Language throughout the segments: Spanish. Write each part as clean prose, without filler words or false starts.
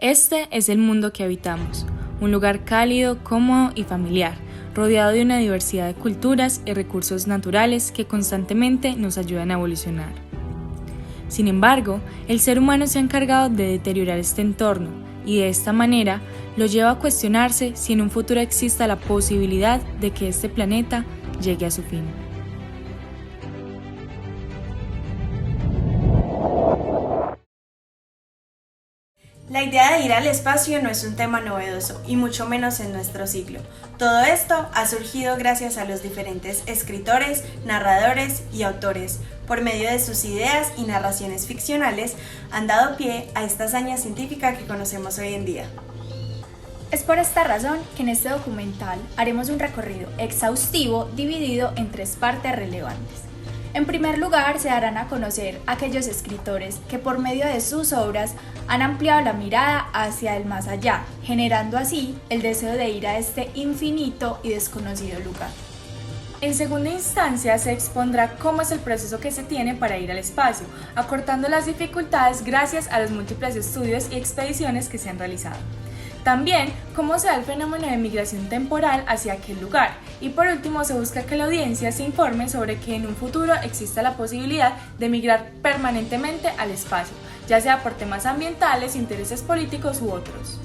Este es el mundo que habitamos, un lugar cálido, cómodo y familiar, rodeado de una diversidad de culturas y recursos naturales que constantemente nos ayudan a evolucionar. Sin embargo, el ser humano se ha encargado de deteriorar este entorno y de esta manera lo lleva a cuestionarse si en un futuro exista la posibilidad de que este planeta llegue a su fin. La idea de ir al espacio no es un tema novedoso, y mucho menos en nuestro siglo. Todo esto ha surgido gracias a los diferentes escritores, narradores y autores. Por medio de sus ideas y narraciones ficcionales, han dado pie a esta hazaña científica que conocemos hoy en día. Es por esta razón que en este documental haremos un recorrido exhaustivo dividido en 3 partes relevantes. En primer lugar, se darán a conocer aquellos escritores que por medio de sus obras han ampliado la mirada hacia el más allá, generando así el deseo de ir a este infinito y desconocido lugar. En segunda instancia, se expondrá cómo es el proceso que se tiene para ir al espacio, acortando las dificultades gracias a los múltiples estudios y expediciones que se han realizado. También, cómo se da el fenómeno de migración temporal hacia aquel lugar. Y por último, se busca que la audiencia se informe sobre que en un futuro exista la posibilidad de migrar permanentemente al espacio, ya sea por temas ambientales, intereses políticos u otros.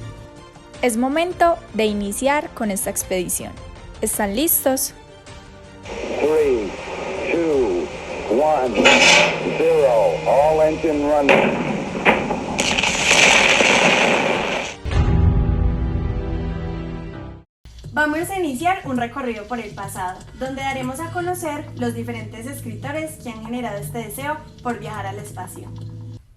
Es momento de iniciar con esta expedición. ¿Están listos? 3, 2, 1, 0, all engine running. Vamos a iniciar un recorrido por el pasado, donde daremos a conocer los diferentes escritores que han generado este deseo por viajar al espacio.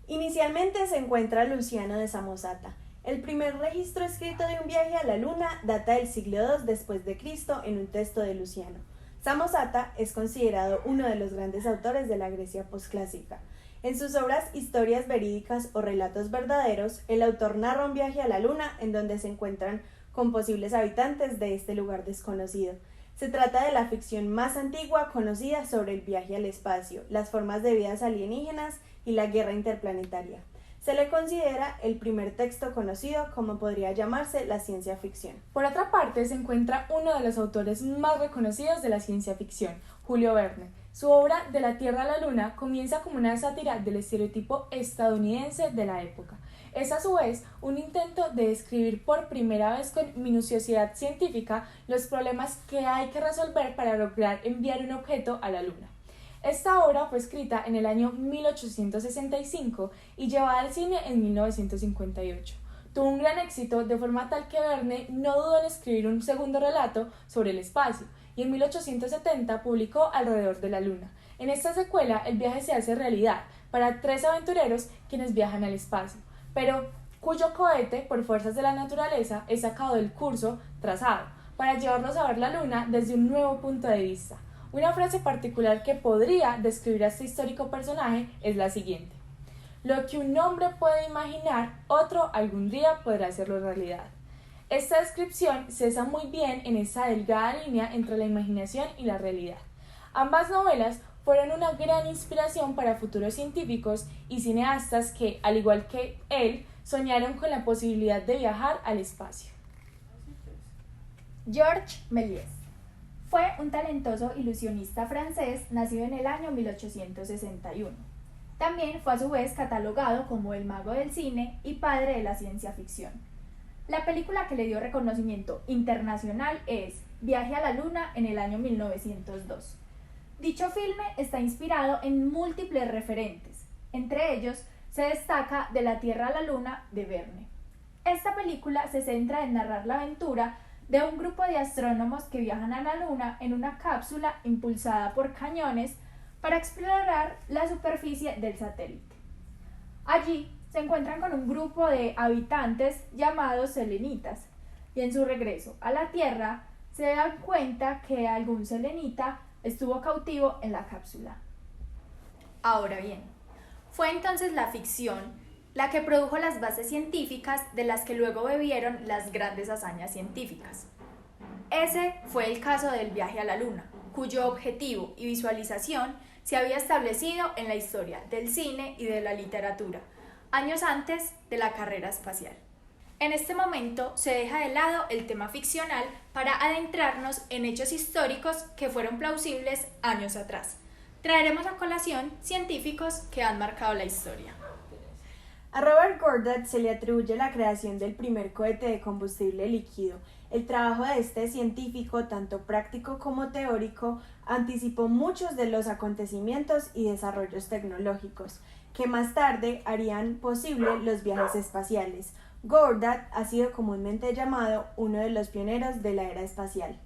Inicialmente se encuentra Luciano de Samosata. El primer registro escrito de un viaje a la Luna data del siglo II después de Cristo en un texto de Luciano. Samosata es considerado uno de los grandes autores de la Grecia posclásica. En sus obras Historias verídicas o relatos verdaderos, el autor narra un viaje a la Luna en donde se encuentran con posibles habitantes de este lugar desconocido. Se trata de la ficción más antigua conocida sobre el viaje al espacio, las formas de vidas alienígenas y la guerra interplanetaria. Se le considera el primer texto conocido como podría llamarse la ciencia ficción. Por otra parte, se encuentra uno de los autores más reconocidos de la ciencia ficción, Julio Verne. Su obra De la Tierra a la Luna comienza como una sátira del estereotipo estadounidense de la época. Es a su vez un intento de describir por primera vez con minuciosidad científica los problemas que hay que resolver para lograr enviar un objeto a la Luna. Esta obra fue escrita en el año 1865 y llevada al cine en 1958. Tuvo un gran éxito de forma tal que Verne no dudó en escribir un segundo relato sobre el espacio y en 1870 publicó Alrededor de la Luna. En esta secuela el viaje se hace realidad para 3 aventureros quienes viajan al espacio, pero cuyo cohete, por fuerzas de la naturaleza, es sacado del curso trazado para llevarlos a ver la Luna desde un nuevo punto de vista. Una frase particular que podría describir a este histórico personaje es la siguiente: lo que un hombre puede imaginar, otro algún día podrá hacerlo realidad. Esta descripción cesa muy bien en esa delgada línea entre la imaginación y la realidad. Ambas novelas fueron una gran inspiración para futuros científicos y cineastas que, al igual que él, soñaron con la posibilidad de viajar al espacio. Georges Méliès fue un talentoso ilusionista francés nacido en el año 1861. También fue a su vez catalogado como el mago del cine y padre de la ciencia ficción. La película que le dio reconocimiento internacional es Viaje a la Luna en el año 1902. Dicho filme está inspirado en múltiples referentes, entre ellos se destaca De la Tierra a la Luna de Verne. Esta película se centra en narrar la aventura de un grupo de astrónomos que viajan a la Luna en una cápsula impulsada por cañones para explorar la superficie del satélite. Allí se encuentran con un grupo de habitantes llamados selenitas y en su regreso a la Tierra se dan cuenta que algún selenita estuvo cautivo en la cápsula. Ahora bien, fue entonces la ficción la que produjo las bases científicas de las que luego bebieron las grandes hazañas científicas. Ese fue el caso del viaje a la Luna, cuyo objetivo y visualización se había establecido en la historia del cine y de la literatura, años antes de la carrera espacial. En este momento se deja de lado el tema ficcional para adentrarnos en hechos históricos que fueron plausibles años atrás. Traeremos a colación científicos que han marcado la historia. A Robert Goddard se le atribuye la creación del primer cohete de combustible líquido. El trabajo de este científico, tanto práctico como teórico, anticipó muchos de los acontecimientos y desarrollos tecnológicos que más tarde harían posible los viajes espaciales. Goddard ha sido comúnmente llamado uno de los pioneros de la era espacial.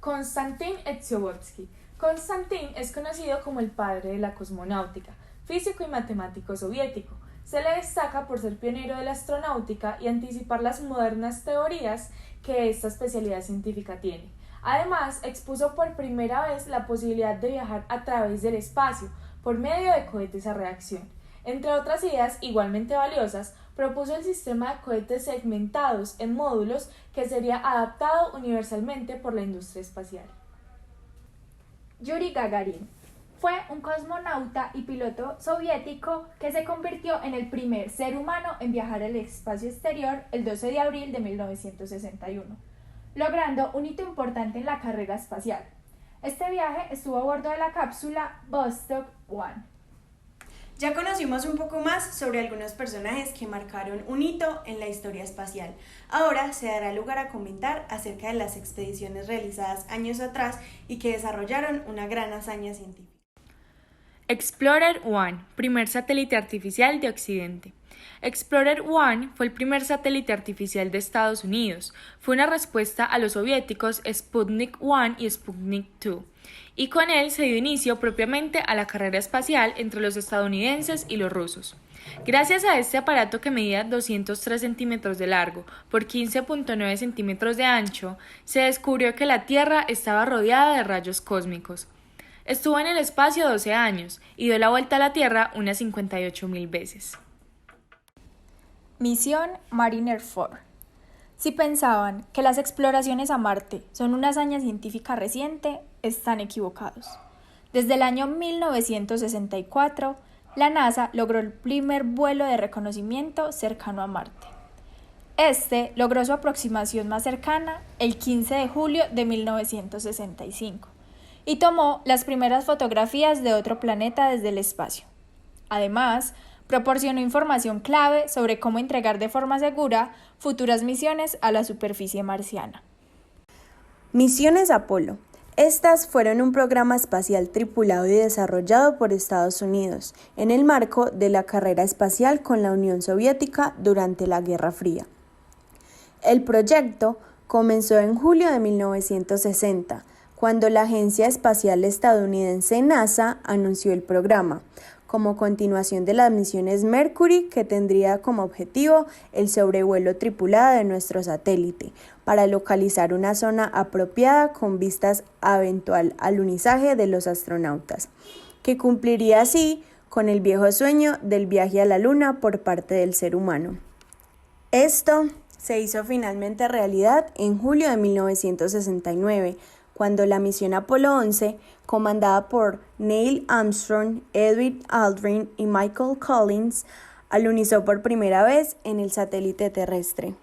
Konstantin Tsiolkovsky. Konstantin es conocido como el padre de la cosmonáutica, físico y matemático soviético. Se le destaca por ser pionero de la astronáutica y anticipar las modernas teorías que esta especialidad científica tiene. Además, expuso por primera vez la posibilidad de viajar a través del espacio por medio de cohetes a reacción. Entre otras ideas igualmente valiosas, propuso el sistema de cohetes segmentados en módulos que sería adaptado universalmente por la industria espacial. Yuri Gagarin fue un cosmonauta y piloto soviético que se convirtió en el primer ser humano en viajar al espacio exterior el 12 de abril de 1961, logrando un hito importante en la carrera espacial. Este viaje estuvo a bordo de la cápsula Vostok 1. Ya conocimos un poco más sobre algunos personajes que marcaron un hito en la historia espacial. Ahora se dará lugar a comentar acerca de las expediciones realizadas años atrás y que desarrollaron una gran hazaña científica. Explorer 1, primer satélite artificial de Occidente. Explorer 1 fue el primer satélite artificial de Estados Unidos. Fue una respuesta a los soviéticos Sputnik 1 y Sputnik 2, y con él se dio inicio propiamente a la carrera espacial entre los estadounidenses y los rusos. Gracias a este aparato que medía 203 centímetros de largo por 15.9 centímetros de ancho, se descubrió que la Tierra estaba rodeada de rayos cósmicos. Estuvo en el espacio 12 años y dio la vuelta a la Tierra unas 58.000 veces. Misión Mariner 4. Si pensaban que las exploraciones a Marte son una hazaña científica reciente, están equivocados. Desde el año 1964, la NASA logró el primer vuelo de reconocimiento cercano a Marte. Este logró su aproximación más cercana el 15 de julio de 1965 y tomó las primeras fotografías de otro planeta desde el espacio. Además, proporcionó información clave sobre cómo entregar de forma segura futuras misiones a la superficie marciana. Misiones Apolo. Estas fueron un programa espacial tripulado y desarrollado por Estados Unidos en el marco de la carrera espacial con la Unión Soviética durante la Guerra Fría. El proyecto comenzó en julio de 1960, cuando la agencia espacial estadounidense NASA anunció el programa, como continuación de las misiones Mercury, que tendría como objetivo el sobrevuelo tripulado de nuestro satélite, para localizar una zona apropiada con vistas a eventual alunizaje de los astronautas, que cumpliría así con el viejo sueño del viaje a la Luna por parte del ser humano. Esto se hizo finalmente realidad en julio de 1969, cuando la misión Apolo 11, comandada por Neil Armstrong, Edwin Aldrin y Michael Collins, alunizó por primera vez en el satélite terrestre.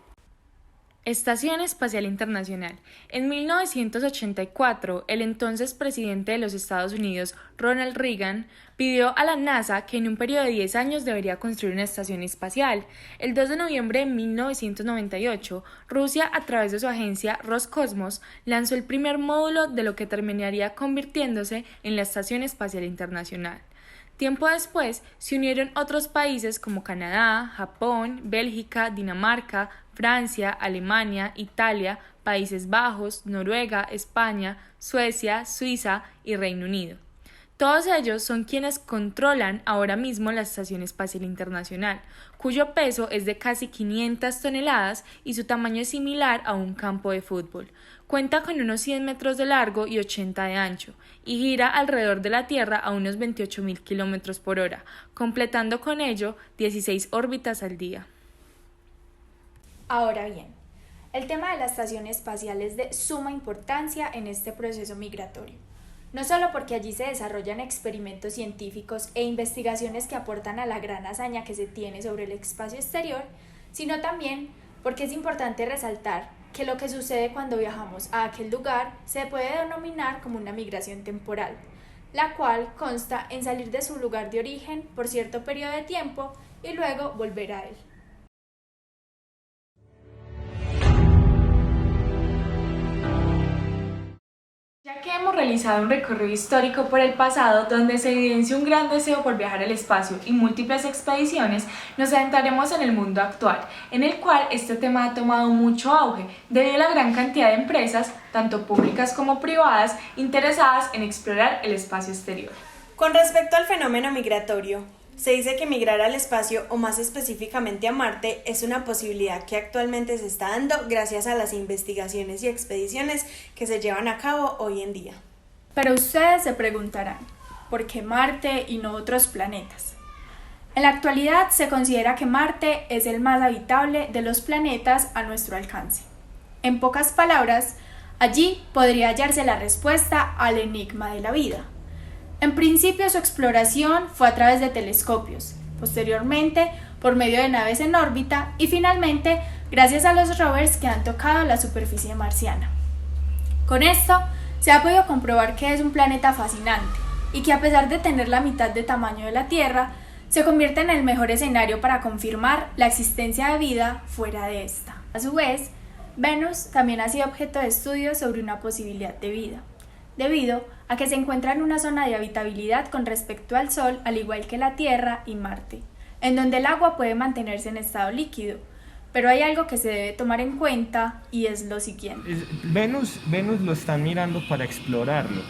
Estación Espacial Internacional. En 1984, el entonces presidente de los Estados Unidos, Ronald Reagan, pidió a la NASA que en un periodo de 10 años debería construir una estación espacial. El 2 de noviembre de 1998, Rusia, a través de su agencia Roscosmos, lanzó el primer módulo de lo que terminaría convirtiéndose en la Estación Espacial Internacional. Tiempo después, se unieron otros países como Canadá, Japón, Bélgica, Dinamarca, Francia, Alemania, Italia, Países Bajos, Noruega, España, Suecia, Suiza y Reino Unido. Todos ellos son quienes controlan ahora mismo la Estación Espacial Internacional, cuyo peso es de casi 500 toneladas y su tamaño es similar a un campo de fútbol. Cuenta con unos 100 metros de largo y 80 de ancho, y gira alrededor de la Tierra a unos 28.000 kilómetros por hora, completando con ello 16 órbitas al día. Ahora bien, el tema de la estación espacial es de suma importancia en este proceso migratorio. No solo porque allí se desarrollan experimentos científicos e investigaciones que aportan a la gran hazaña que se tiene sobre el espacio exterior, sino también porque es importante resaltar que lo que sucede cuando viajamos a aquel lugar se puede denominar como una migración temporal, la cual consta en salir de su lugar de origen por cierto periodo de tiempo y luego volver a él. Ya que hemos realizado un recorrido histórico por el pasado donde se evidencia un gran deseo por viajar al espacio y múltiples expediciones, nos adentraremos en el mundo actual, en el cual este tema ha tomado mucho auge debido a la gran cantidad de empresas, tanto públicas como privadas, interesadas en explorar el espacio exterior. Con respecto al fenómeno migratorio, se dice que migrar al espacio o más específicamente a Marte es una posibilidad que actualmente se está dando gracias a las investigaciones y expediciones que se llevan a cabo hoy en día. Pero ustedes se preguntarán, ¿por qué Marte y no otros planetas? En la actualidad se considera que Marte es el más habitable de los planetas a nuestro alcance. En pocas palabras, allí podría hallarse la respuesta al enigma de la vida. En principio su exploración fue a través de telescopios, posteriormente por medio de naves en órbita y finalmente gracias a los rovers que han tocado la superficie marciana. Con esto se ha podido comprobar que es un planeta fascinante y que a pesar de tener la mitad de tamaño de la Tierra, se convierte en el mejor escenario para confirmar la existencia de vida fuera de esta. A su vez, Venus también ha sido objeto de estudio sobre una posibilidad de vida, debido a que se encuentra en una zona de habitabilidad con respecto al Sol, al igual que la Tierra y Marte, en donde el agua puede mantenerse en estado líquido. Pero hay algo que se debe tomar en cuenta y es lo siguiente. Venus lo están mirando para explorarlo.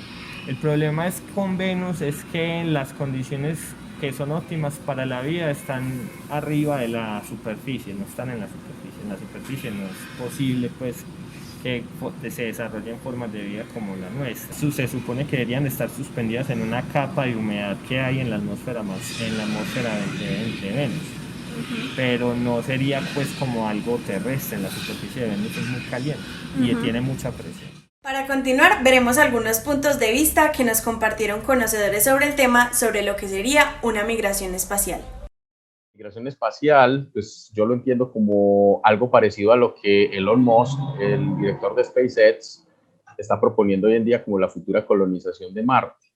El problema es con Venus es que las condiciones que son óptimas para la vida están arriba de la superficie, no están en la superficie. En la superficie no es posible pues que se desarrollen formas de vida como la nuestra. Se supone que deberían estar suspendidas en una capa de humedad que hay en la atmósfera de Venus. Pero no sería pues como algo terrestre. En la superficie de Venus es muy caliente y tiene mucha presión. Para continuar, veremos algunos puntos de vista que nos compartieron conocedores sobre el tema, sobre lo que sería una migración espacial. Migración espacial, pues yo lo entiendo como algo parecido a lo que Elon Musk, el director de SpaceX, está proponiendo hoy en día como la futura colonización de Marte,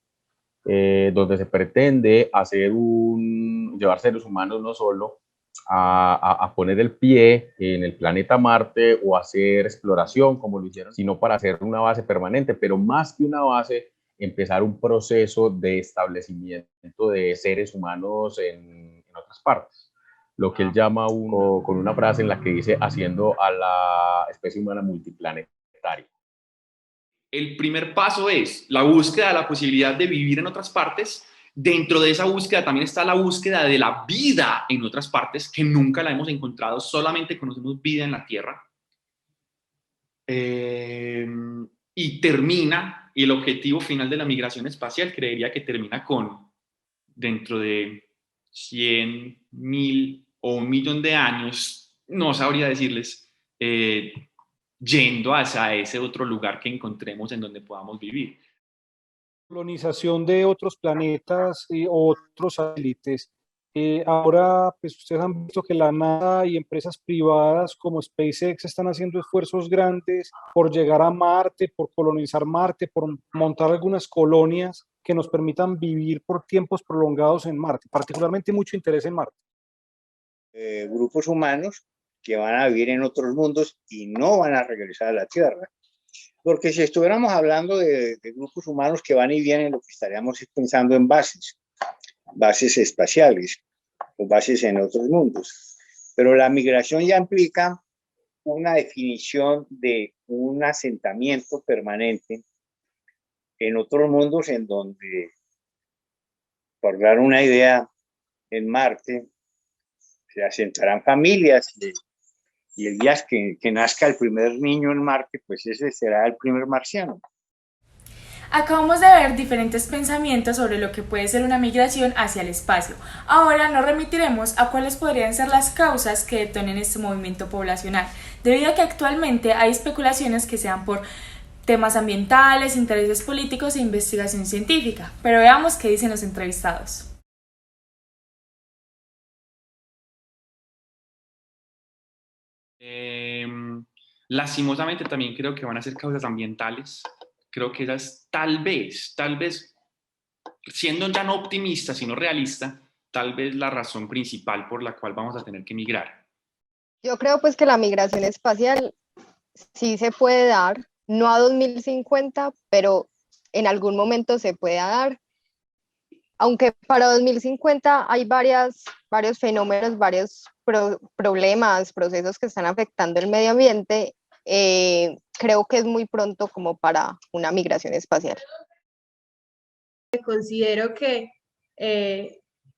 donde se pretende llevar seres humanos no solo a poner el pie en el planeta Marte o hacer exploración como lo hicieron, sino para hacer una base permanente, pero más que una base, empezar un proceso de establecimiento de seres humanos en otras partes. Lo que él llama con una frase en la que dice haciendo a la especie humana multiplanetaria. El primer paso es la búsqueda de la posibilidad de vivir en otras partes. Dentro de esa búsqueda también está la búsqueda de la vida en otras partes, que nunca la hemos encontrado, solamente conocemos vida en la Tierra. Y el objetivo final de la migración espacial, creería que termina dentro de 100, 1000 o 1.000.000 de años, no sabría decirles, yendo hacia ese otro lugar que encontremos en donde podamos vivir. Colonización de otros planetas y otros satélites. Ahora, pues ustedes han visto que la NASA y empresas privadas como SpaceX están haciendo esfuerzos grandes por llegar a Marte, por colonizar Marte, por montar algunas colonias que nos permitan vivir por tiempos prolongados en Marte, particularmente mucho interés en Marte. Grupos humanos que van a vivir en otros mundos y no van a regresar a la Tierra. Porque si estuviéramos hablando de grupos humanos que van y vienen, lo que estaríamos pensando en bases espaciales o bases en otros mundos. Pero la migración ya implica una definición de un asentamiento permanente en otros mundos en donde, por dar una idea, en Marte se asentarán familias y el día que nazca el primer niño en Marte, pues ese será el primer marciano. Acabamos de ver diferentes pensamientos sobre lo que puede ser una migración hacia el espacio. Ahora nos remitiremos a cuáles podrían ser las causas que detonen este movimiento poblacional, debido a que actualmente hay especulaciones que sean por temas ambientales, intereses políticos e investigación científica. Pero veamos qué dicen los entrevistados. Lastimosamente también creo que van a ser causas ambientales. Creo que esas tal vez, siendo ya no optimista, sino realista, tal vez la razón principal por la cual vamos a tener que migrar. Yo creo pues que la migración espacial sí se puede dar, no a 2050, pero en algún momento se puede dar. Aunque para 2050 hay varios fenómenos, varios problemas, procesos que están afectando el medio ambiente, creo que es muy pronto como para una migración espacial. Considero que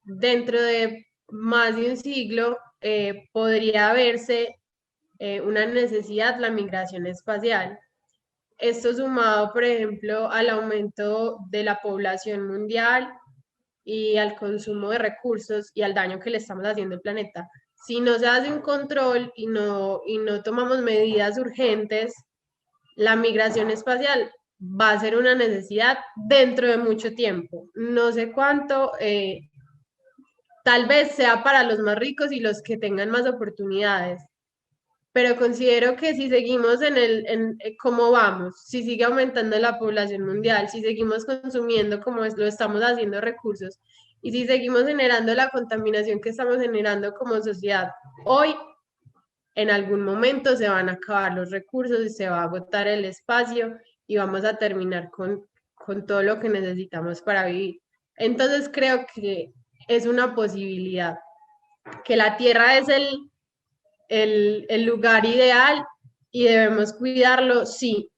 dentro de más de un siglo podría verse una necesidad, la migración espacial. Esto sumado, por ejemplo, al aumento de la población mundial y al consumo de recursos y al daño que le estamos haciendo al planeta. Si no se hace un control y no tomamos medidas urgentes, la migración espacial va a ser una necesidad dentro de mucho tiempo. No sé cuánto, tal vez sea para los más ricos y los que tengan más oportunidades, pero considero que si seguimos en cómo vamos, si sigue aumentando la población mundial, si seguimos consumiendo como lo estamos haciendo recursos y si seguimos generando la contaminación que estamos generando como sociedad, hoy en algún momento se van a acabar los recursos y se va a agotar el espacio y vamos a terminar con todo lo que necesitamos para vivir. Entonces creo que es una posibilidad, que la Tierra es el lugar ideal y debemos cuidarlo, sí,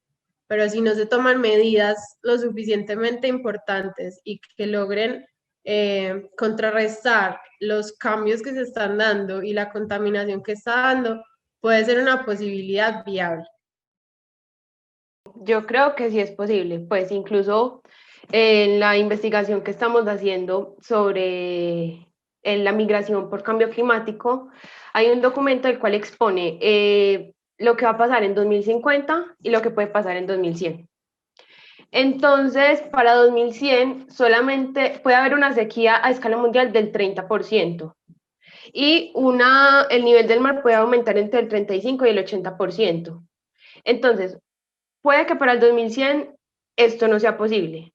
pero si no se toman medidas lo suficientemente importantes y que logren contrarrestar los cambios que se están dando y la contaminación que está dando, puede ser una posibilidad viable. Yo creo que sí es posible, pues incluso en la investigación que estamos haciendo sobre la migración por cambio climático, hay un documento el cual expone lo que va a pasar en 2050 y lo que puede pasar en 2100. Entonces, para 2100 solamente puede haber una sequía a escala mundial del 30% y el nivel del mar puede aumentar entre el 35 y el 80%. Entonces, puede que para el 2100 esto no sea posible,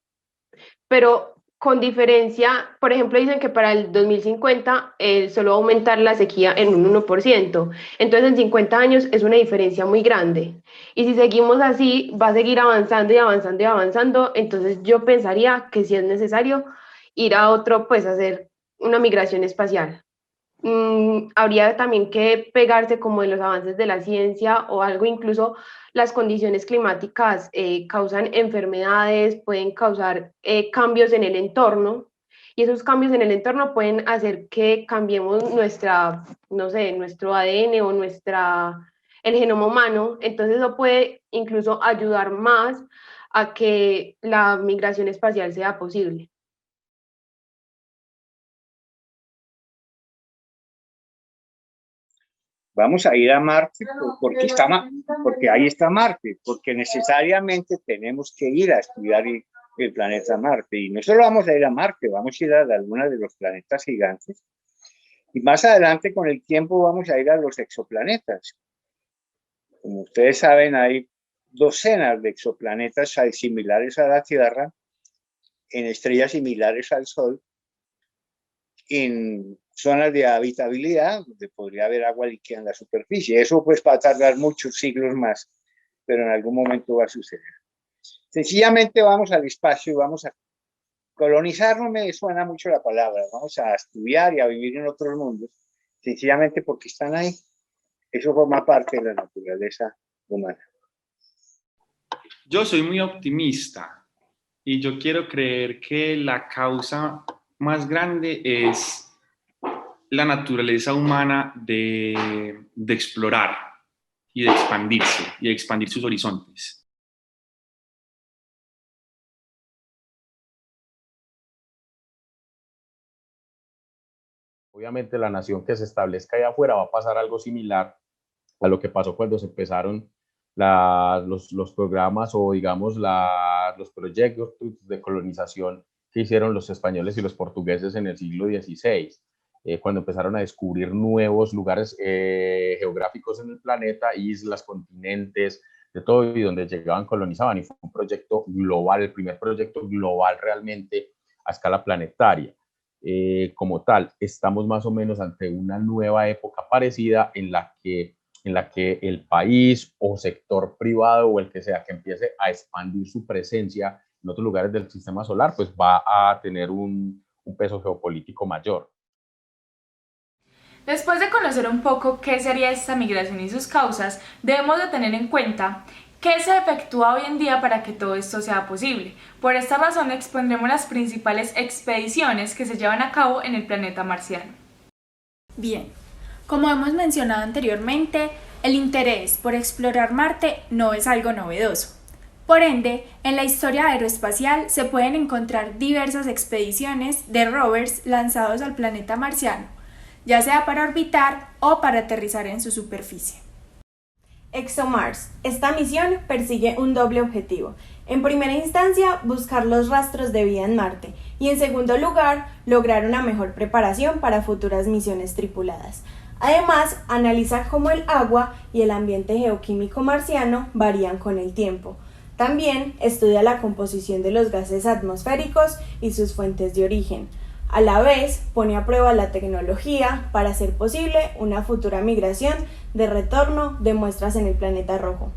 pero con diferencia, por ejemplo, dicen que para el 2050 solo va a aumentar la sequía en un 1%, entonces en 50 años es una diferencia muy grande, y si seguimos así, va a seguir avanzando y avanzando y avanzando, entonces yo pensaría que sí es necesario ir a otro, pues hacer una migración espacial. Habría también que pegarse como en los avances de la ciencia o algo, incluso las condiciones climáticas causan enfermedades, pueden causar cambios en el entorno y esos cambios en el entorno pueden hacer que cambiemos nuestro ADN o el genoma humano, entonces eso puede incluso ayudar más a que la migración espacial sea posible. Vamos a ir a Marte porque ahí está Marte, porque necesariamente tenemos que ir a estudiar el planeta Marte. Y no solo vamos a ir a Marte, vamos a ir a algunos de los planetas gigantes. Y más adelante, con el tiempo, vamos a ir a los exoplanetas. Como ustedes saben, hay docenas de exoplanetas similares a la Tierra, en estrellas similares al Sol, en zonas de habitabilidad, donde podría haber agua líquida en la superficie. Eso pues va a tardar muchos siglos más, pero en algún momento va a suceder. Sencillamente vamos al espacio y vamos a colonizar, no me suena mucho la palabra, vamos a estudiar y a vivir en otros mundos, sencillamente porque están ahí. Eso forma parte de la naturaleza humana. Yo soy muy optimista y yo quiero creer que la causa más grande es la naturaleza humana de explorar y de expandirse y de expandir sus horizontes. Obviamente la nación que se establezca allá afuera va a pasar algo similar a lo que pasó cuando se empezaron los programas o digamos los proyectos de colonización que hicieron los españoles y los portugueses en el siglo XVI. cuando empezaron a descubrir nuevos lugares geográficos en el planeta, islas, continentes, de todo, y donde llegaban, colonizaban, y fue un proyecto global, el primer proyecto global realmente a escala planetaria. Como tal, estamos más o menos ante una nueva época parecida en la que el país o sector privado o el que sea que empiece a expandir su presencia en otros lugares del sistema solar, pues va a tener un peso geopolítico mayor. Después de conocer un poco qué sería esta migración y sus causas, debemos de tener en cuenta qué se efectúa hoy en día para que todo esto sea posible. Por esta razón expondremos las principales expediciones que se llevan a cabo en el planeta marciano. Bien, como hemos mencionado anteriormente, el interés por explorar Marte no es algo novedoso. Por ende, en la historia aeroespacial se pueden encontrar diversas expediciones de rovers lanzados al planeta marciano, ya sea para orbitar o para aterrizar en su superficie. ExoMars. Esta misión persigue un doble objetivo. En primera instancia, buscar los rastros de vida en Marte y en segundo lugar, lograr una mejor preparación para futuras misiones tripuladas. Además, analiza cómo el agua y el ambiente geoquímico marciano varían con el tiempo. También estudia la composición de los gases atmosféricos y sus fuentes de origen. A la vez, pone a prueba la tecnología para hacer posible una futura migración de retorno de muestras en el planeta rojo.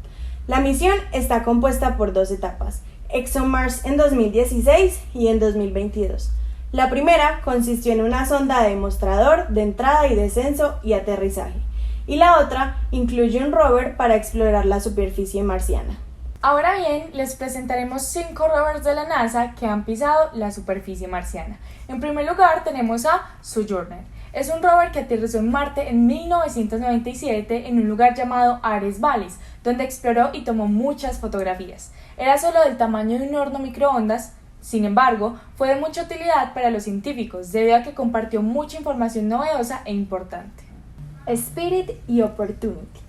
La misión está compuesta por 2 etapas, ExoMars en 2016 y en 2022. La primera consistió en una sonda de demostrador de entrada y descenso y aterrizaje, y la otra incluye un rover para explorar la superficie marciana. Ahora bien, les presentaremos 5 rovers de la NASA que han pisado la superficie marciana. En primer lugar tenemos a Sojourner. Es un rover que aterrizó en Marte en 1997 en un lugar llamado Ares Vallis, donde exploró y tomó muchas fotografías. Era solo del tamaño de un horno microondas, sin embargo, fue de mucha utilidad para los científicos debido a que compartió mucha información novedosa e importante. Spirit y Opportunity.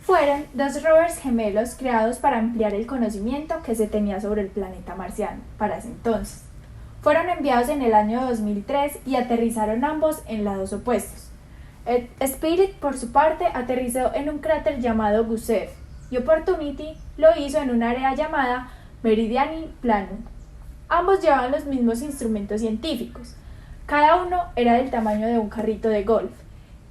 Fueron 2 rovers gemelos creados para ampliar el conocimiento que se tenía sobre el planeta marciano para ese entonces. Fueron enviados en el año 2003 y aterrizaron ambos en lados opuestos. Spirit, por su parte, aterrizó en un cráter llamado Gusev y Opportunity lo hizo en un área llamada Meridiani Planum. Ambos llevaban los mismos instrumentos científicos. Cada uno era del tamaño de un carrito de golf.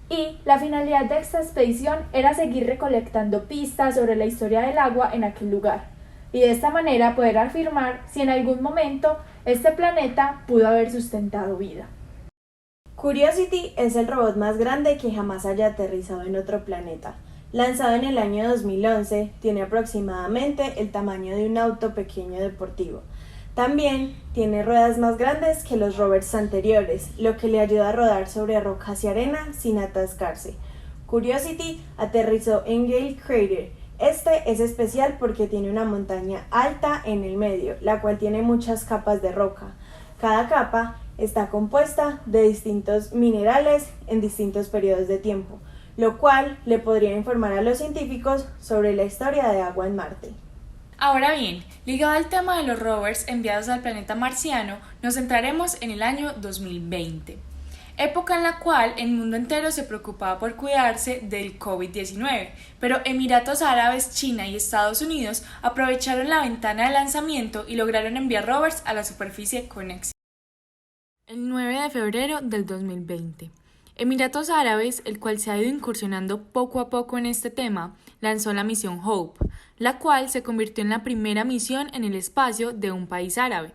Y la finalidad de esta expedición era seguir recolectando pistas sobre la historia del agua en aquel lugar, y de esta manera poder afirmar si en algún momento este planeta pudo haber sustentado vida. Curiosity es el robot más grande que jamás haya aterrizado en otro planeta. Lanzado en el año 2011, tiene aproximadamente el tamaño de un auto pequeño deportivo. También tiene ruedas más grandes que los rovers anteriores, lo que le ayuda a rodar sobre rocas y arena sin atascarse. Curiosity aterrizó en Gale Crater. Este es especial porque tiene una montaña alta en el medio, la cual tiene muchas capas de roca. Cada capa está compuesta de distintos minerales en distintos periodos de tiempo, lo cual le podría informar a los científicos sobre la historia de agua en Marte. Ahora bien, ligado al tema de los rovers enviados al planeta marciano, nos centraremos en el año 2020, época en la cual el mundo entero se preocupaba por cuidarse del COVID-19, pero Emiratos Árabes, China y Estados Unidos aprovecharon la ventana de lanzamiento y lograron enviar rovers a la superficie con éxito. El 9 de febrero del 2020. Emiratos Árabes, el cual se ha ido incursionando poco a poco en este tema, lanzó la misión Hope, la cual se convirtió en la primera misión en el espacio de un país árabe.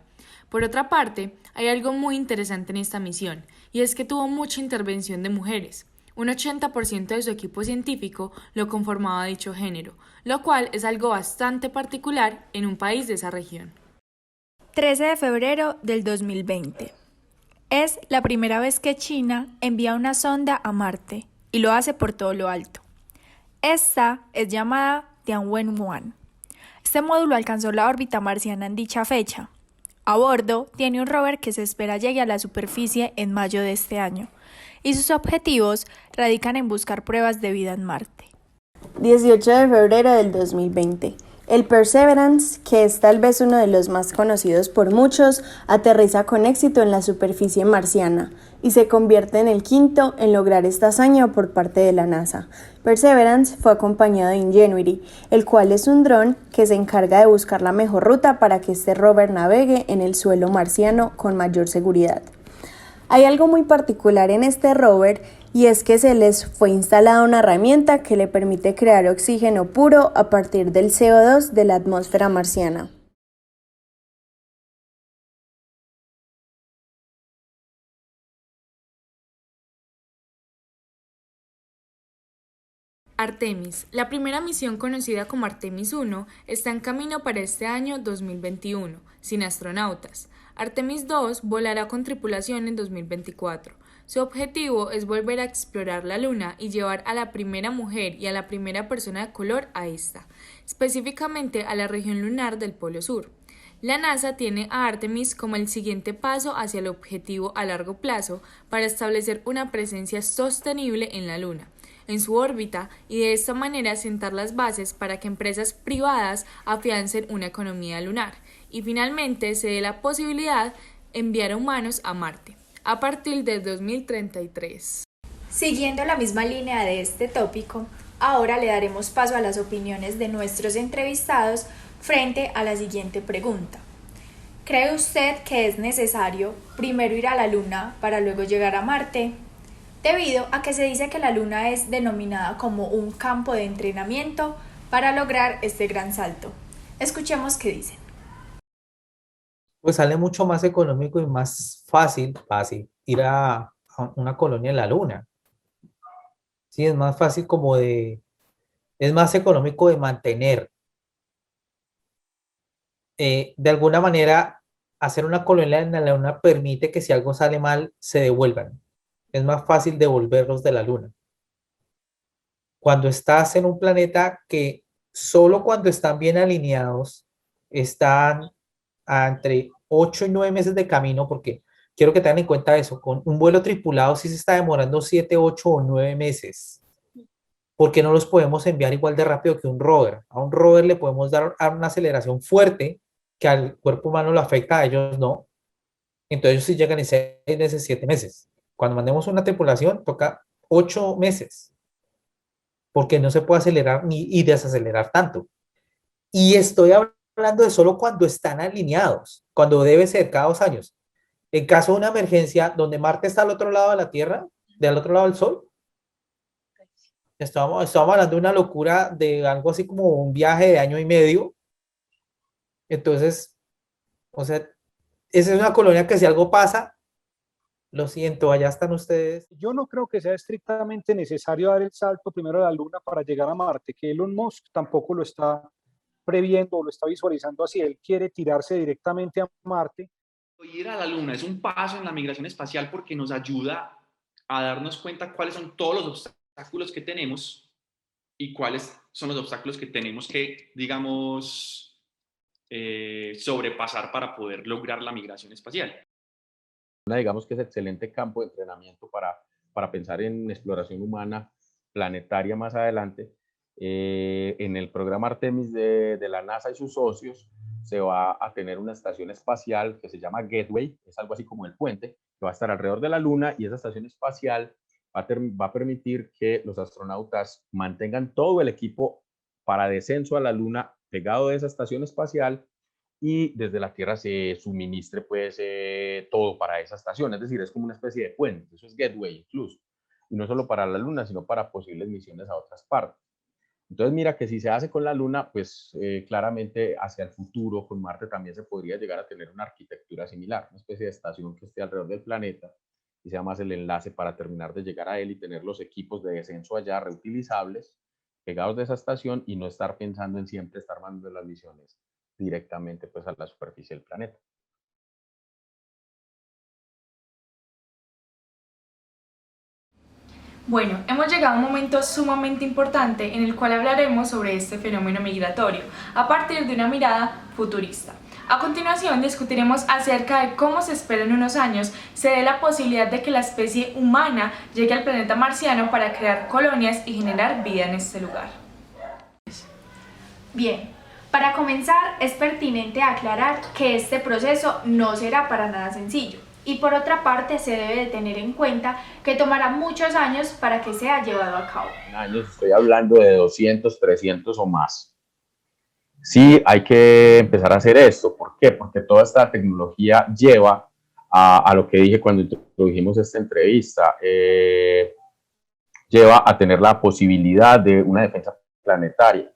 Por otra parte, hay algo muy interesante en esta misión, y es que tuvo mucha intervención de mujeres. Un 80% de su equipo científico lo conformaba dicho género, lo cual es algo bastante particular en un país de esa región. 13 de febrero del 2020. Es la primera vez que China envía una sonda a Marte y lo hace por todo lo alto. Esta es llamada Tianwen-1. Este módulo alcanzó la órbita marciana en dicha fecha. A bordo tiene un rover que se espera llegue a la superficie en mayo de este año, y sus objetivos radican en buscar pruebas de vida en Marte. 18 de febrero del 2020. El Perseverance, que es tal vez uno de los más conocidos por muchos, aterriza con éxito en la superficie marciana y se convierte en el quinto en lograr esta hazaña por parte de la NASA. Perseverance fue acompañado de Ingenuity, el cual es un dron que se encarga de buscar la mejor ruta para que este rover navegue en el suelo marciano con mayor seguridad. Hay algo muy particular en este rover y es que se les fue instalada una herramienta que le permite crear oxígeno puro a partir del CO2 de la atmósfera marciana. Artemis, la primera misión conocida como Artemis 1, está en camino para este año 2021, sin astronautas. Artemis 2 volará con tripulación en 2024. Su objetivo es volver a explorar la Luna y llevar a la primera mujer y a la primera persona de color a esta, específicamente a la región lunar del Polo Sur. La NASA tiene a Artemis como el siguiente paso hacia el objetivo a largo plazo para establecer una presencia sostenible en la Luna, en su órbita, y de esta manera sentar las bases para que empresas privadas afiancen una economía lunar y finalmente se dé la posibilidad de enviar a humanos a Marte a partir de 2033. Siguiendo la misma línea de este tópico, ahora le daremos paso a las opiniones de nuestros entrevistados frente a la siguiente pregunta. ¿Cree usted que es necesario primero ir a la Luna para luego llegar a Marte? Debido a que se dice que la Luna es denominada como un campo de entrenamiento para lograr este gran salto. Escuchemos qué dicen. Pues sale mucho más económico y más fácil ir a una colonia en la Luna. Sí, es más fácil es más económico de mantener. De alguna manera, hacer una colonia en la Luna permite que si algo sale mal, se devuelvan. Es más fácil devolverlos de la Luna. Cuando estás en un planeta que solo cuando están bien alineados, están entre 8 y 9 meses de camino, porque quiero que tengan en cuenta eso, con un vuelo tripulado sí se está demorando 7, 8 o 9 meses, porque no los podemos enviar igual de rápido que un rover. A un rover le podemos dar una aceleración fuerte que al cuerpo humano lo afecta, a ellos no. Entonces ellos sí llegan en 6 meses, 7 meses. Cuando mandemos una tripulación toca 8 meses, porque no se puede acelerar y desacelerar tanto. Y estoy hablando de solo cuando están alineados, cuando debe ser cada 2 años. En caso de una emergencia donde Marte está al otro lado de la Tierra, del otro lado del Sol, estamos hablando de una locura de algo así como un viaje de año y medio. Entonces, o sea, esa es una colonia que si algo pasa, lo siento, allá están ustedes. Yo no creo que sea estrictamente necesario dar el salto primero a la Luna para llegar a Marte, que Elon Musk tampoco lo está previendo o lo está visualizando así. Él quiere tirarse directamente a Marte. Ir a la Luna es un paso en la migración espacial porque nos ayuda a darnos cuenta cuáles son todos los obstáculos que tenemos y cuáles son los obstáculos que tenemos que, digamos, sobrepasar para poder lograr la migración espacial. Digamos que es excelente campo de entrenamiento para pensar en exploración humana planetaria más adelante. En el programa Artemis de la NASA y sus socios se va a tener una estación espacial que se llama Gateway, es algo así como el puente, que va a estar alrededor de la Luna, y esa estación espacial va a permitir que los astronautas mantengan todo el equipo para descenso a la Luna pegado de esa estación espacial, y desde la Tierra se suministre pues todo para esa estación, es decir, es como una especie de puente, eso es Gateway incluso, y no solo para la Luna, sino para posibles misiones a otras partes. Entonces mira que si se hace con la Luna, pues claramente hacia el futuro con Marte también se podría llegar a tener una arquitectura similar, una especie de estación que esté alrededor del planeta y sea más el enlace para terminar de llegar a él y tener los equipos de descenso allá reutilizables pegados de esa estación y no estar pensando en siempre estar mandando las misiones directamente pues a la superficie del planeta. Bueno, hemos llegado a un momento sumamente importante en el cual hablaremos sobre este fenómeno migratorio a partir de una mirada futurista. A continuación discutiremos acerca de cómo se espera en unos años se dé la posibilidad de que la especie humana llegue al planeta marciano para crear colonias y generar vida en este lugar. Bien, Para comenzar, es pertinente aclarar que este proceso no será para nada sencillo y por otra parte se debe de tener en cuenta que tomará muchos años para que sea llevado a cabo. Años, estoy hablando de 200, 300 o más. Sí, hay que empezar a hacer esto. ¿Por qué? Porque toda esta tecnología lleva a lo que dije cuando introdujimos esta entrevista, lleva a tener la posibilidad de una defensa planetaria.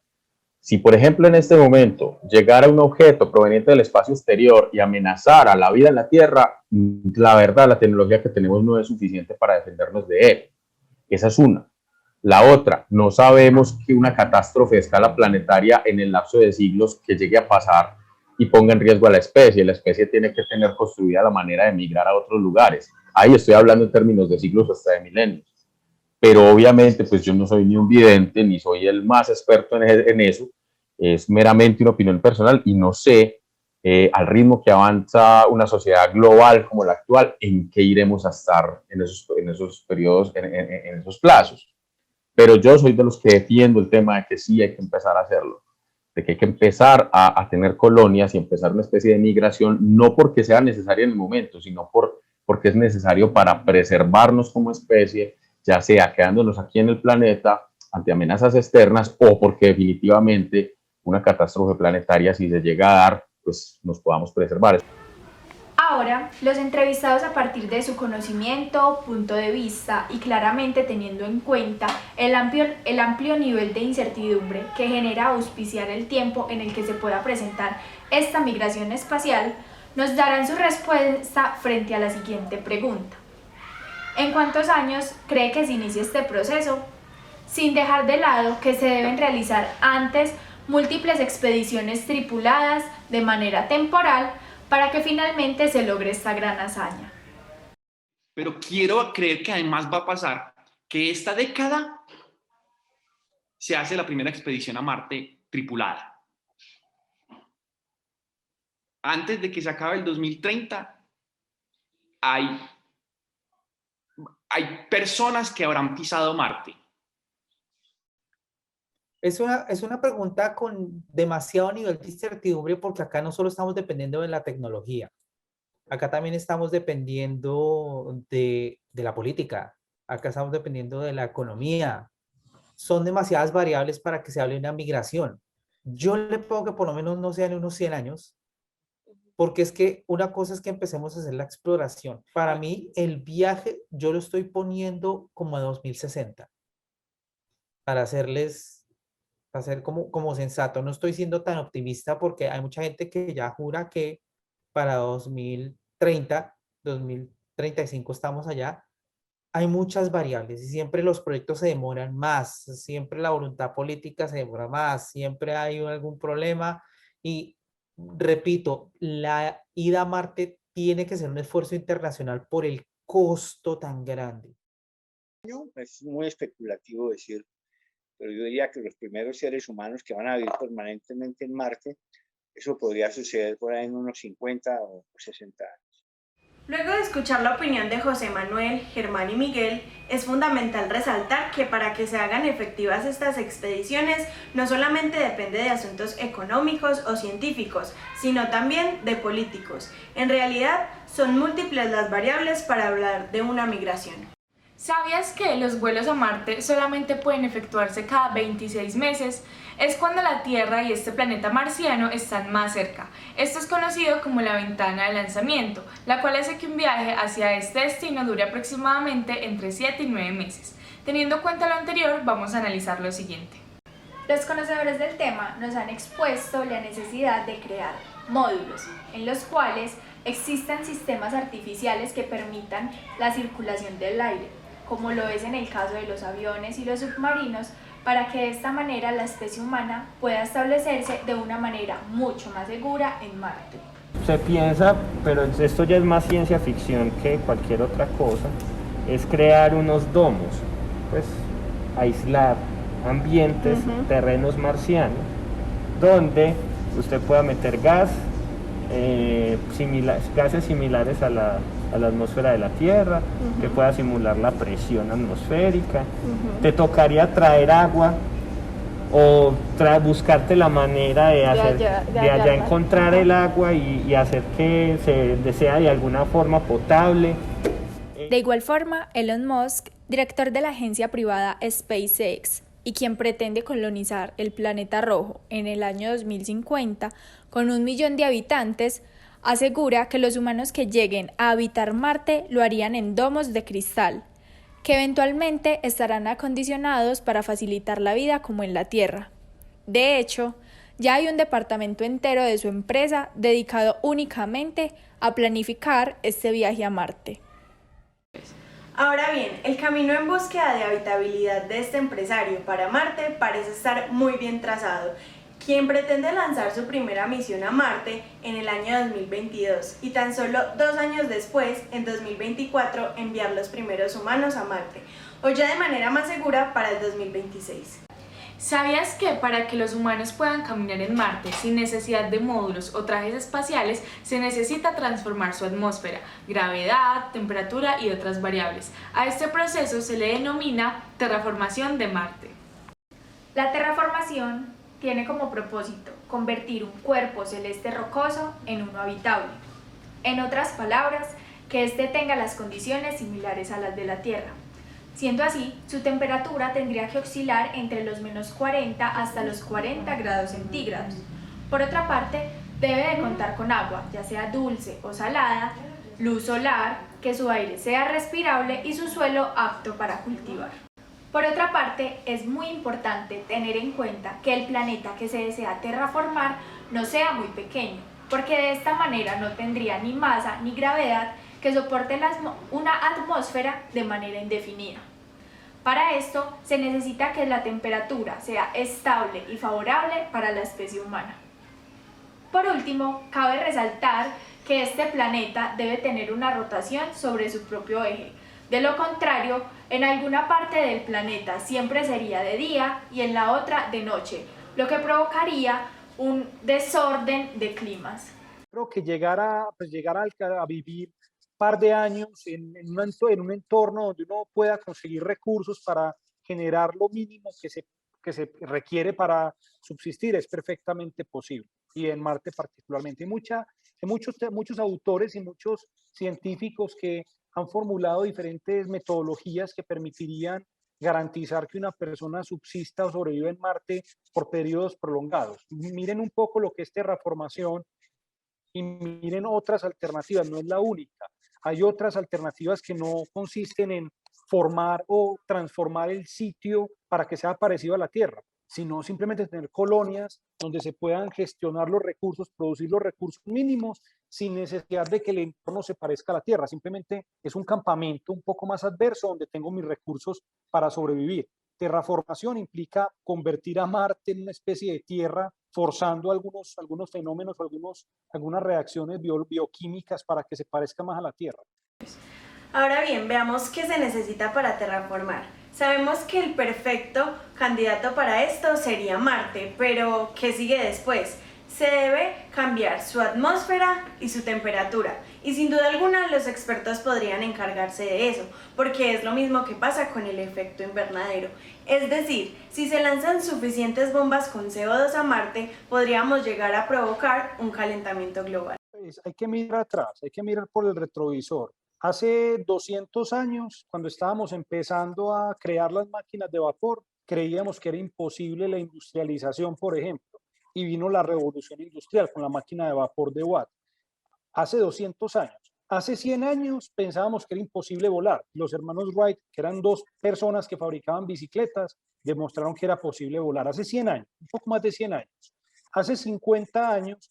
Si, por ejemplo, en este momento llegara un objeto proveniente del espacio exterior y amenazara la vida en la Tierra, la verdad, la tecnología que tenemos no es suficiente para defendernos de él. Esa es una. La otra, no sabemos que una catástrofe a escala planetaria en el lapso de siglos que llegue a pasar y ponga en riesgo a la especie. La especie tiene que tener construida la manera de migrar a otros lugares. Ahí estoy hablando en términos de siglos hasta de milenios. Pero obviamente, pues yo no soy ni un vidente, ni soy el más experto en eso, es meramente una opinión personal y no sé al ritmo que avanza una sociedad global como la actual, en qué iremos a estar en esos periodos, en esos plazos. Pero yo soy de los que defiendo el tema de que sí hay que empezar a hacerlo, de que hay que empezar a tener colonias y empezar una especie de migración, no porque sea necesaria en el momento, sino porque es necesario para preservarnos como especie, ya sea quedándonos aquí en el planeta ante amenazas externas o porque definitivamente una catástrofe planetaria, si se llega a dar, pues nos podamos preservar. Ahora, los entrevistados, a partir de su conocimiento, punto de vista y claramente teniendo en cuenta el amplio nivel de incertidumbre que genera auspiciar el tiempo en el que se pueda presentar esta migración espacial, nos darán su respuesta frente a la siguiente pregunta. ¿En cuántos años cree que se inicia este proceso? Sin dejar de lado que se deben realizar antes múltiples expediciones tripuladas de manera temporal para que finalmente se logre esta gran hazaña. Pero quiero creer que además va a pasar que esta década se hace la primera expedición a Marte tripulada. Antes de que se acabe el 2030, hay personas que habrán pisado Marte. Es una pregunta con demasiado nivel de incertidumbre porque acá no solo estamos dependiendo de la tecnología, acá también estamos dependiendo de la política, acá estamos dependiendo de la economía. Son demasiadas variables para que se hable de una migración. Yo le pongo que por lo menos no sean unos 100 años, porque es que una cosa es que empecemos a hacer la exploración. Para mí, el viaje yo lo estoy poniendo como a 2060, para ser como sensato. No estoy siendo tan optimista porque hay mucha gente que ya jura que para 2030, 2035 estamos allá. Hay muchas variables y siempre los proyectos se demoran más, siempre la voluntad política se demora más, siempre hay algún problema y repito, la ida a Marte tiene que ser un esfuerzo internacional por el costo tan grande. Es muy especulativo decir, pero yo diría que los primeros seres humanos que van a vivir permanentemente en Marte, eso podría suceder por ahí en unos 50 o 60 años. Luego de escuchar la opinión de José Manuel, Germán y Miguel, es fundamental resaltar que para que se hagan efectivas estas expediciones no solamente depende de asuntos económicos o científicos, sino también de políticos. En realidad, son múltiples las variables para hablar de una migración. ¿Sabías que los vuelos a Marte solamente pueden efectuarse cada 26 meses? Es cuando la Tierra y este planeta marciano están más cerca. Esto es conocido como la ventana de lanzamiento, la cual hace que un viaje hacia este destino dure aproximadamente entre 7 y 9 meses. Teniendo en cuenta lo anterior, vamos a analizar lo siguiente. Los conocedores del tema nos han expuesto la necesidad de crear módulos, en los cuales existan sistemas artificiales que permitan la circulación del aire, como lo es en el caso de los aviones y los submarinos, para que de esta manera la especie humana pueda establecerse de una manera mucho más segura en Marte. Se piensa, pero esto ya es más ciencia ficción que cualquier otra cosa, es crear unos domos, pues aislar ambientes, terrenos marcianos, donde usted pueda meter gases similares a la atmósfera de la Tierra, que pueda simular la presión atmosférica. Te tocaría traer agua o buscarte la manera de allá hallarla. encontrar el agua y hacer que sea de alguna forma potable. De igual forma, Elon Musk, director de la agencia privada SpaceX y quien pretende colonizar el planeta rojo en el año 2050 con 1 millón de habitantes, asegura que los humanos que lleguen a habitar Marte lo harían en domos de cristal, que eventualmente estarán acondicionados para facilitar la vida como en la Tierra. De hecho, ya hay un departamento entero de su empresa dedicado únicamente a planificar este viaje a Marte. Ahora bien, el camino en búsqueda de habitabilidad de este empresario para Marte parece estar muy bien trazado, quien pretende lanzar su primera misión a Marte en el año 2022 y tan solo 2 años después, en 2024, enviar los primeros humanos a Marte, o ya de manera más segura para el 2026. ¿Sabías que para que los humanos puedan caminar en Marte sin necesidad de módulos o trajes espaciales se necesita transformar su atmósfera, gravedad, temperatura y otras variables? A este proceso se le denomina terraformación de Marte. La terraformación tiene como propósito convertir un cuerpo celeste rocoso en uno habitable. En otras palabras, que éste tenga las condiciones similares a las de la Tierra. Siendo así, su temperatura tendría que oscilar entre los -40 hasta los 40 grados centígrados. Por otra parte, debe de contar con agua, ya sea dulce o salada, luz solar, que su aire sea respirable y su suelo apto para cultivar. Por otra parte, es muy importante tener en cuenta que el planeta que se desea terraformar no sea muy pequeño, porque de esta manera no tendría ni masa ni gravedad que soporte una atmósfera de manera indefinida. Para esto se necesita que la temperatura sea estable y favorable para la especie humana. Por último, cabe resaltar que este planeta debe tener una rotación sobre su propio eje. De lo contrario, en alguna parte del planeta siempre sería de día y en la otra de noche, lo que provocaría un desorden de climas. Creo que llegar a vivir par de años en un entorno donde uno pueda conseguir recursos para generar lo mínimo que se requiere para subsistir es perfectamente posible, y en Marte particularmente. Hay muchos autores y muchos científicos que han formulado diferentes metodologías que permitirían garantizar que una persona subsista o sobreviva en Marte por periodos prolongados. Miren un poco lo que es terraformación y miren otras alternativas, no es la única. Hay otras alternativas que no consisten en formar o transformar el sitio para que sea parecido a la Tierra, sino simplemente tener colonias donde se puedan gestionar los recursos, producir los recursos mínimos sin necesidad de que el entorno se parezca a la Tierra. Simplemente es un campamento un poco más adverso donde tengo mis recursos para sobrevivir. Terraformación implica convertir a Marte en una especie de Tierra, forzando algunos fenómenos, algunas reacciones bioquímicas para que se parezca más a la Tierra. Ahora bien, veamos qué se necesita para terraformar. Sabemos que el perfecto candidato para esto sería Marte, pero ¿qué sigue después? Se debe cambiar su atmósfera y su temperatura, y sin duda alguna los expertos podrían encargarse de eso, porque es lo mismo que pasa con el efecto invernadero. Es decir, si se lanzan suficientes bombas con CO2 a Marte, podríamos llegar a provocar un calentamiento global. Hay que mirar atrás, hay que mirar por el retrovisor. Hace 200 años, cuando estábamos empezando a crear las máquinas de vapor, creíamos que era imposible la industrialización, por ejemplo, y vino la revolución industrial con la máquina de vapor de Watt. Hace 200 años. Hace 100 años pensábamos que era imposible volar. Los hermanos Wright, que eran 2 personas que fabricaban bicicletas, demostraron que era posible volar. Hace 100 años, un poco más de 100 años. Hace 50 años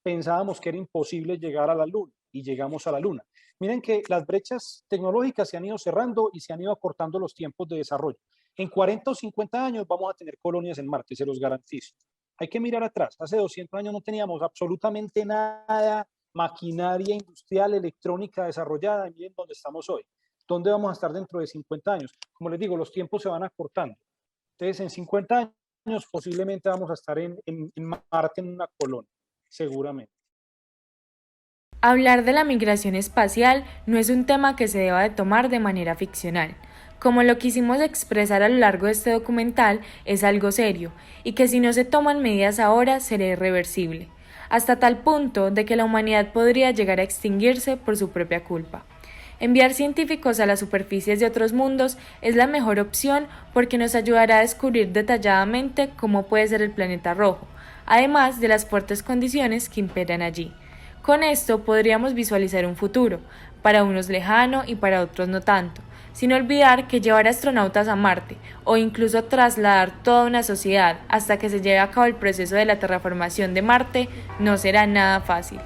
pensábamos que era imposible llegar a la Luna y llegamos a la Luna. Miren que las brechas tecnológicas se han ido cerrando y se han ido acortando los tiempos de desarrollo. En 40 o 50 años vamos a tener colonias en Marte, se los garantizo. Hay que mirar atrás. Hace 200 años no teníamos absolutamente nada, maquinaria industrial, electrónica desarrollada. Miren dónde estamos hoy. ¿Dónde vamos a estar dentro de 50 años? Como les digo, los tiempos se van acortando. Entonces, en 50 años posiblemente vamos a estar en Marte, en una colonia, seguramente. Hablar de la migración espacial no es un tema que se deba de tomar de manera ficcional. Como lo quisimos expresar a lo largo de este documental, es algo serio y que si no se toman medidas ahora será irreversible, hasta tal punto de que la humanidad podría llegar a extinguirse por su propia culpa. Enviar científicos a las superficies de otros mundos es la mejor opción porque nos ayudará a descubrir detalladamente cómo puede ser el planeta rojo, además de las fuertes condiciones que imperan allí. Con esto podríamos visualizar un futuro, para unos lejano y para otros no tanto, sin olvidar que llevar astronautas a Marte o incluso trasladar toda una sociedad hasta que se lleve a cabo el proceso de la terraformación de Marte no será nada fácil.